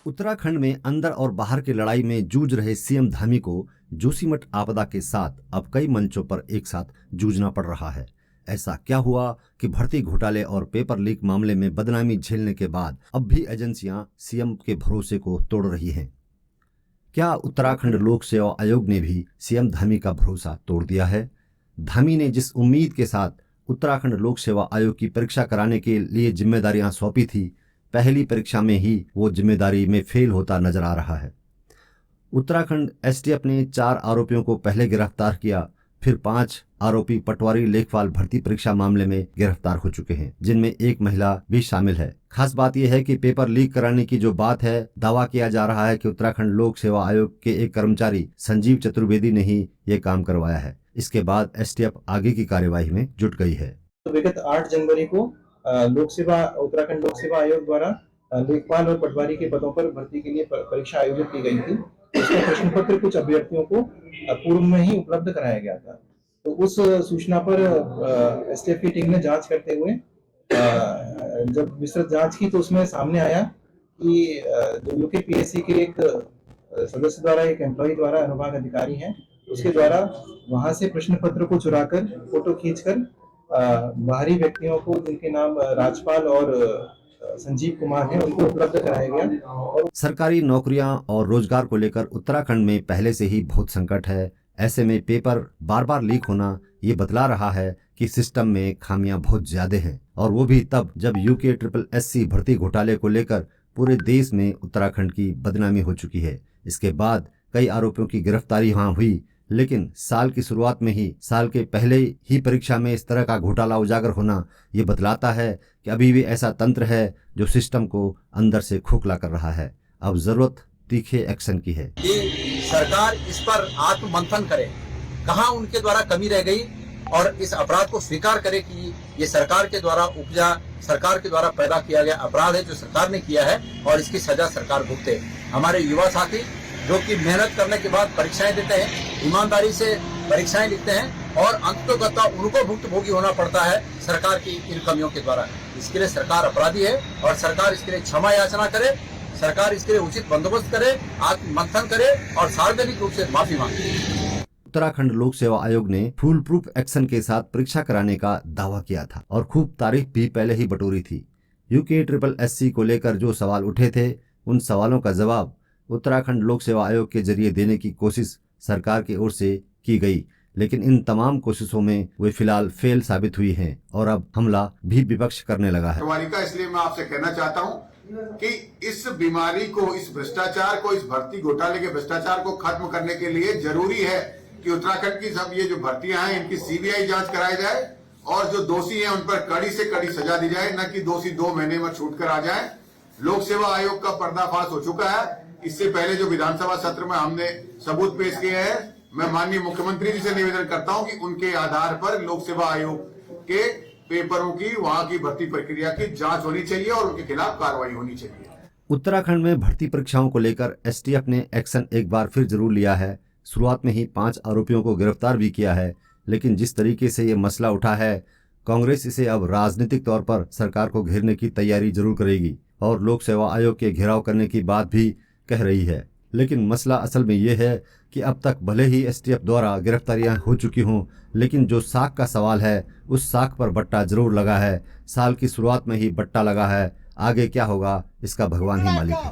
उत्तराखंड में अंदर और बाहर की लड़ाई में जूझ रहे सीएम धामी को जोशीमठ आपदा के साथ अब कई मंचों पर एक साथ जूझना पड़ रहा है। ऐसा क्या हुआ कि भर्ती घोटाले और पेपर लीक मामले में बदनामी झेलने के बाद अब भी एजेंसियां सीएम के भरोसे को तोड़ रही हैं? क्या उत्तराखंड लोक सेवा आयोग ने भी सीएम धामी का भरोसा तोड़ दिया है? धामी ने जिस उम्मीद के साथ उत्तराखंड लोक सेवा आयोग की परीक्षा कराने के लिए जिम्मेदारियां सौंपी थी, पहली परीक्षा में ही वो जिम्मेदारी में फेल होता नजर आ रहा है। उत्तराखंड एसटीएफ ने 4 आरोपियों को पहले गिरफ्तार किया, फिर 5 आरोपी पटवारी लेखपाल भर्ती परीक्षा मामले में गिरफ्तार हो चुके हैं, जिनमें एक महिला भी शामिल है। खास बात यह है कि पेपर लीक कराने की जो बात है, दावा किया जा रहा है कि उत्तराखंड लोक सेवा आयोग के एक कर्मचारी संजीव चतुर्वेदी ने ही ये काम करवाया है। इसके बाद एसटीएफ आगे की कार्यवाही में जुट गई है। विगत 8 जनवरी को उत्तराखंड लोक सेवा आयोग द्वारा लेखपाल और पटवारी के पदों पर भर्ती के लिए परीक्षा आयोजित की गई थी। इसका प्रश्न पत्र कुछ अभ्यर्थियों को पूर्व में ही उपलब्ध कराया गया था। तो उस सूचना पर एसटीएफ की टीम ने जांच करते हुए जब विस्तृत जांच की तो उसमें सामने आया कि जो यूकेपीएससी के एक सदस्य द्वारा, एक एम्प्लॉय द्वारा, अनुभाग अधिकारी हैं, उसके द्वारा वहां से प्रश्न पत्र को चुराकर फोटो खींचकर बाहरी व्यक्तियों को, जिनके नाम राजपाल और संजीव कुमार हैं, उनको उपलब्ध कराया गया। और सरकारी नौकरियां और रोजगार को लेकर उत्तराखंड में पहले से ही बहुत संकट है। ऐसे में पेपर बार बार लीक होना ये बतला रहा है कि सिस्टम में खामियां बहुत ज्यादा हैं, और वो भी तब जब UKSSC भर्ती घोटाले को लेकर पूरे देश में उत्तराखंड की बदनामी हो चुकी है। इसके बाद कई आरोपियों की गिरफ्तारी वहां हुई, लेकिन साल की शुरुआत में ही, साल के पहले ही परीक्षा में इस तरह का घोटाला उजागर होना ये बतलाता है कि अभी भी ऐसा तंत्र है जो सिस्टम को अंदर से खोखला कर रहा है। अब जरूरत तीखे एक्शन की है कि सरकार इस पर आत्ममंथन करे, कहां उनके द्वारा कमी रह गई, और इस अपराध को स्वीकार करे कि ये सरकार के द्वारा उपजा, सरकार के द्वारा पैदा किया गया अपराध है जो सरकार ने किया है, और इसकी सजा सरकार भुगते। हमारे युवा साथी जो कि मेहनत करने के बाद परीक्षाएं देते हैं, ईमानदारी से परीक्षाएं लिखते हैं, और अंततोगत्वा उनको भुक्तभोगी होना पड़ता है सरकार की इन कमियों के द्वारा। इसके लिए सरकार अपराधी है और सरकार इसके लिए क्षमा याचना करे, सरकार इसके लिए उचित बंदोबस्त करे, आत्ममंथन करे और सार्वजनिक रूप से माफी मांगे। उत्तराखंड लोक सेवा आयोग ने फुल प्रूफ एक्शन के साथ परीक्षा कराने का दावा किया था और खूब तारीफ भी पहले ही बटोरी थी। UKSSC को लेकर जो सवाल उठे थे, उन सवालों का जवाब उत्तराखंड लोक सेवा आयोग के जरिए देने की कोशिश सरकार की ओर से की गई, लेकिन इन तमाम कोशिशों में वे फिलहाल फेल साबित हुई हैं और अब हमला भी विपक्ष करने लगा है। इसलिए मैं आपसे कहना चाहता हूं कि इस बीमारी को, इस भ्रष्टाचार को, इस भर्ती घोटाले के भ्रष्टाचार को खत्म करने के लिए जरूरी है कि उत्तराखंड की सब ये जो भर्तियां हैं, इनकी CBI जांच कराई जाए और जो दोषी हैं उन पर कड़ी से कड़ी सजा दी जाए, न कि दोषी 2 महीने में छूट कर आ जाए। लोक सेवा आयोग का पर्दाफाश हो चुका है। इससे पहले जो विधानसभा सत्र में हमने सबूत पेश किए हैं, मैं माननीय मुख्यमंत्री जी से निवेदन करता हूं कि उनके आधार पर लोक सेवा आयोग के पेपरों की, वहां की भर्ती प्रक्रिया की जांच होनी चाहिए और उनके खिलाफ कार्रवाई होनी चाहिए। उत्तराखंड में भर्ती परीक्षाओं को लेकर एसटीएफ ने एक्शन एक बार फिर जरूर लिया है। शुरुआत में ही 5 आरोपियों को गिरफ्तार भी किया है, लेकिन जिस तरीके से ये मसला उठा है, कांग्रेस इसे अब राजनीतिक तौर पर सरकार को घेरने की तैयारी जरूर करेगी और लोक सेवा आयोग के घेराव करने की बात भी कह रही है। लेकिन मसला असल में ये है कि अब तक भले ही एसटीएफ द्वारा गिरफ्तारियां हो चुकी हों, लेकिन जो साख का सवाल है, उस साख पर बट्टा जरूर लगा है। साल की शुरुआत में ही बट्टा लगा है, आगे क्या होगा इसका भगवान ही मालिक है।